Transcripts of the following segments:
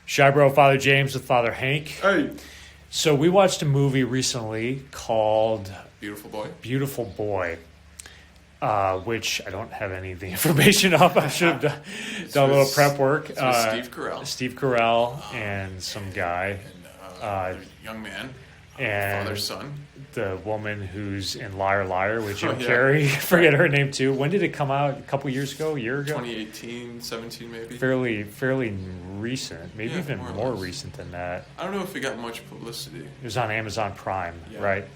Shy Bro, Father James with Father Hank. Hey. So we watched a movie recently called Beautiful Boy, which I don't have any of the information of. I should have done a little prep work. It's with Steve Carell and some guy. And young man, and father's son. The woman who's in Liar Liar with Jim yeah. Carrey. Forget her name too. When did it come out? A couple years ago? A year ago? 2018, 17 maybe. Fairly recent. Maybe even more less. Recent than that. I don't know if it got much publicity. It was on Amazon Prime, right?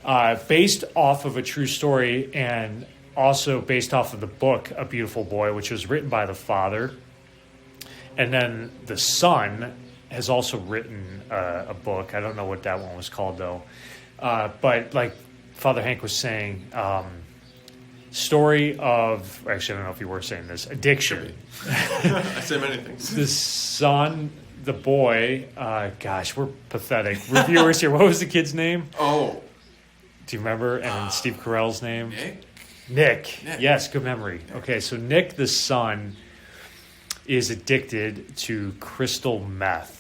Uh-huh. Based off of a true story and also based off of the book A Beautiful Boy, which was written by the father. And then the son has also written a book. I don't know what that one was called, though. But like Father Hank was saying, story of... Actually, I don't know if you were saying this. Addiction. I say many things. The son... The boy... gosh, we're pathetic. Reviewers here. What was the kid's name? Oh... Do you remember? And Steve Carell's name? Nick. Yes, good memory. Okay, so Nick, the son, is addicted to crystal meth.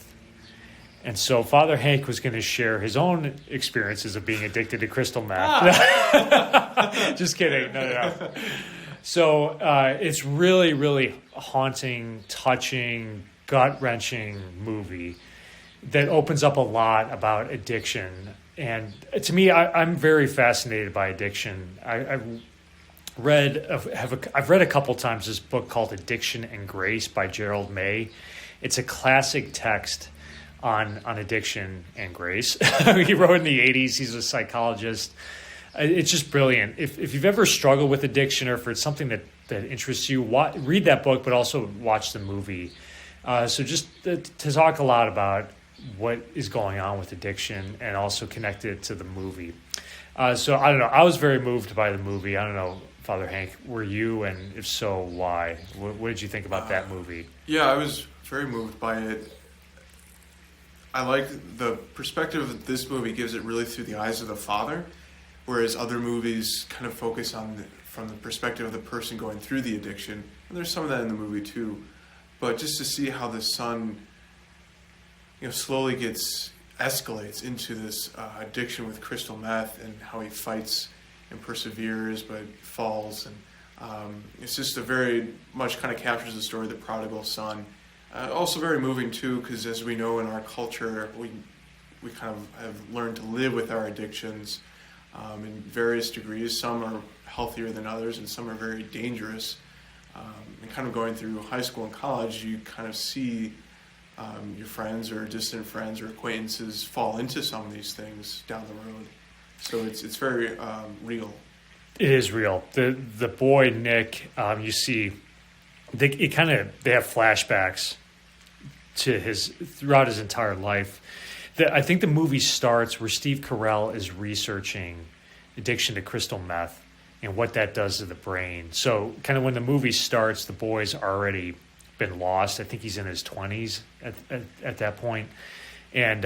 And so Father Hank was going to share his own experiences of being addicted to crystal meth. Just kidding. No. So it's really, really haunting, touching, gut-wrenching movie that opens up a lot about addiction. And to me, I'm very fascinated by addiction. I've read a couple times this book called Addiction and Grace by Gerald May. It's a classic text on addiction and grace. He wrote in the 80s. He's a psychologist. It's just brilliant. If you've ever struggled with addiction or if it's something that interests you, read that book, but also watch the movie. So just to talk a lot about what is going on with addiction and also connect it to the movie. So I don't know. I was very moved by the movie. I don't know, Father Hank, were you? And if so, why? What did you think about that movie? Yeah, I was very moved by it. I like the perspective that this movie gives it really through the eyes of the father, whereas other movies kind of focus on from the perspective of the person going through the addiction. And there's some of that in the movie too. But just to see how the son slowly escalates into this addiction with crystal meth and how he fights and perseveres but falls. And it's just a very much kind of captures the story of the prodigal son. Also very moving too, because as we know in our culture, we kind of have learned to live with our addictions in various degrees. Some are healthier than others and some are very dangerous. And kind of going through high school and college, you kind of see your friends or distant friends or acquaintances fall into some of these things down the road. So it's very real. It is real. The boy Nick, you see, they have flashbacks to throughout his entire life. I think the movie starts where Steve Carell is researching addiction to crystal meth and what that does to the brain. So kind of when the movie starts, the boy's already been lost. I think he's in his 20s at that point. And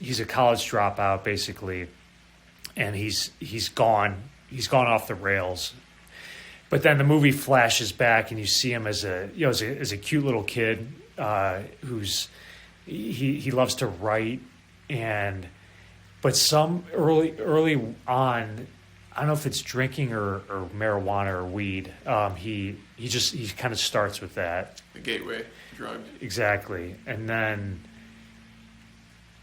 he's a college dropout, basically. And he's gone. He's gone off the rails. But then the movie flashes back, and you see him as a cute little kid who's he loves to write, but some early on, I don't know if it's drinking or marijuana or weed. He kind of starts with that. The gateway drug. Exactly, and then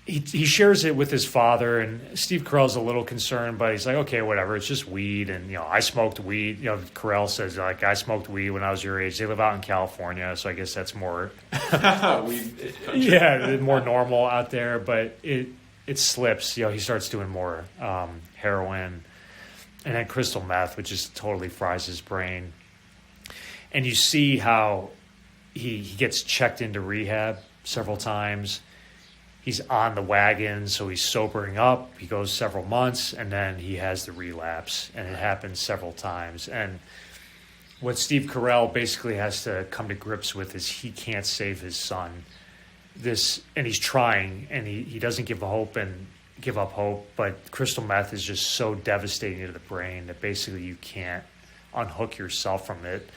he shares it with his father, and Steve Carell's a little concerned, but he's like, okay, whatever, it's just weed, and I smoked weed. Carell says, like, I smoked weed when I was your age. They live out in California, so I guess that's more weed. Yeah, more normal out there, but it slips. He starts doing more heroin, and then crystal meth, which just totally fries his brain. And you see how he gets checked into rehab several times. He's on the wagon, so he's sobering up. He goes several months, and then he has the relapse, and it happens several times. And what Steve Carell basically has to come to grips with is he can't save his son. And he's trying, and he doesn't give up hope, but crystal meth is just so devastating to the brain that basically you can't unhook yourself from it.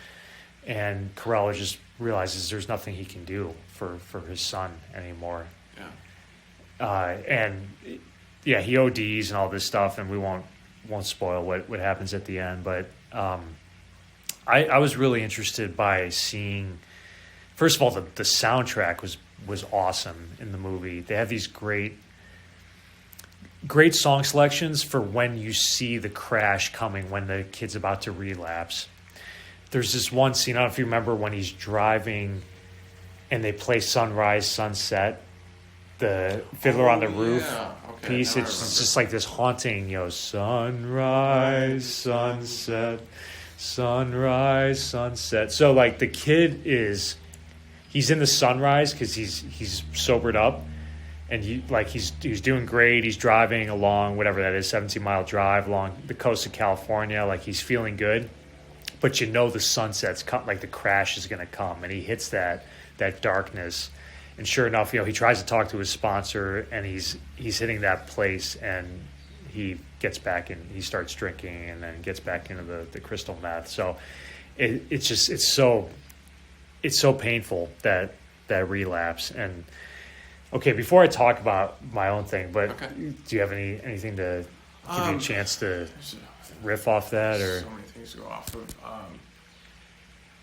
and Carell just realizes there's nothing he can do for his son anymore. And he ODs and all this stuff, and we won't spoil what happens at the end. But I was really interested by seeing, first of all, the soundtrack was awesome in the movie. They have these great song selections for when you see the crash coming, when the kid's about to relapse. There's this one scene, I don't know if you remember, when he's driving and they play Sunrise, Sunset, the Fiddler on the Roof piece. It's just like this haunting, sunrise, sunset, sunrise, sunset. So like the kid he's in the sunrise because he's sobered up, and he's doing great. He's driving along whatever that is, 17-mile drive along the coast of California. Like he's feeling good, but the sunset's like the crash is going to come, and he hits that darkness. And sure enough, he tries to talk to his sponsor, and he's hitting that place, and he gets back and he starts drinking, and then gets back into the crystal meth. So it's so painful, that relapse. And okay, before I talk about my own thing, but do you have anything to give you a chance to riff off that? Or so many things to go off of.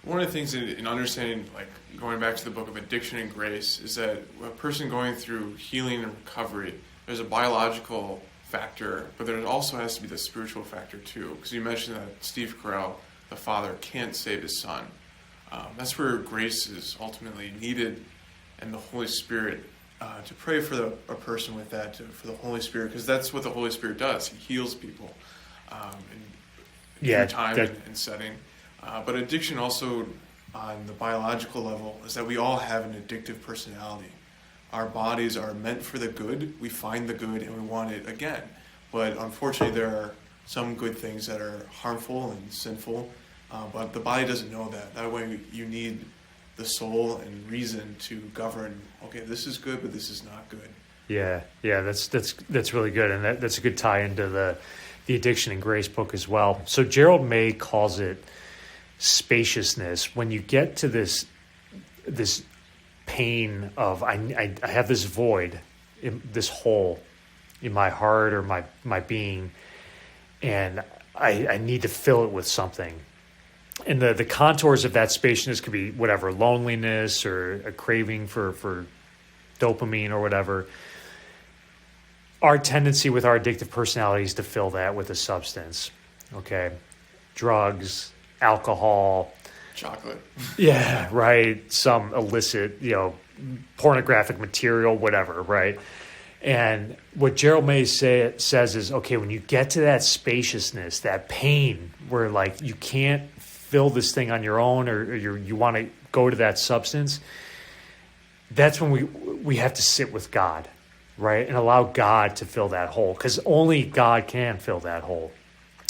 One of the things in understanding, like going back to the book of Addiction and Grace, is that a person going through healing and recovery, there's a biological factor, but there also has to be the spiritual factor too. Because you mentioned that Steve Carell, the father, can't save his son. That's where grace is ultimately needed, and the Holy Spirit, to pray for a person with that, for the Holy Spirit, because that's what the Holy Spirit does. He heals people in time and setting. But addiction also, on the biological level, is that we all have an addictive personality. Our bodies are meant for the good. We find the good and we want it again. But unfortunately, there are some good things that are harmful and sinful. But the body doesn't know that. That way, you need the soul and reason to govern. Okay, this is good, but this is not good. Yeah, that's really good, and that's a good tie into the Addiction and Grace book as well. So Gerald May calls it spaciousness. When you get to this pain of I have this void, this hole in my heart or my being, and I need to fill it with something. And the contours of that spaciousness could be whatever, loneliness or a craving for dopamine or whatever. Our tendency with our addictive personality is to fill that with a substance. Okay, drugs, alcohol, chocolate. Yeah, right. Some illicit, pornographic material, whatever, right? And what Gerald May says is, okay, when you get to that spaciousness, that pain, where like you can't fill this thing on your own, or you want to go to that substance, that's when we have to sit with God, right? And allow God to fill that hole, because only God can fill that hole.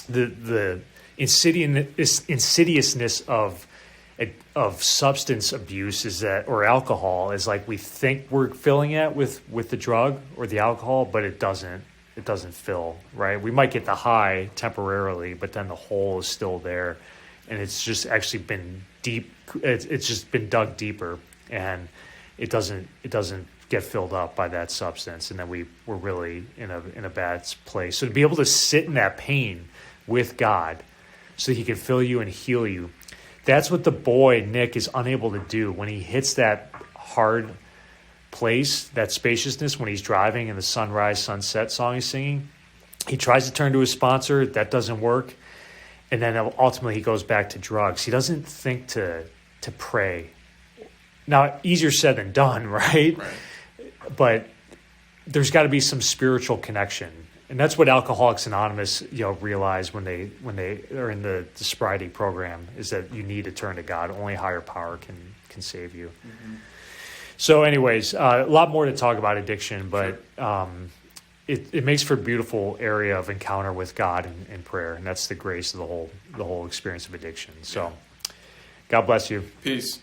The insidiousness of substance abuse is that, or alcohol, is like we think we're filling it with the drug or the alcohol, but it doesn't fill, right? We might get the high temporarily, but then the hole is still there, and it's just actually been deep. It's just been dug deeper, and it doesn't get filled up by that substance, and then we're really in a bad place. So to be able to sit in that pain with God, so he can fill you and heal you. That's what the boy, Nick, is unable to do when he hits that hard place, that spaciousness, when he's driving and the sunrise, sunset song he's singing. He tries to turn to his sponsor. That doesn't work. And then ultimately he goes back to drugs. He doesn't think to pray. Now, easier said than done, right? But there's got to be some spiritual connection. And that's what Alcoholics Anonymous, realize when they are in the sobriety program, is that you need to turn to God. Only higher power can save you. Mm-hmm. So, anyways, a lot more to talk about addiction, but it makes for a beautiful area of encounter with God and prayer, and that's the grace of the whole experience of addiction. So, God bless you. Peace.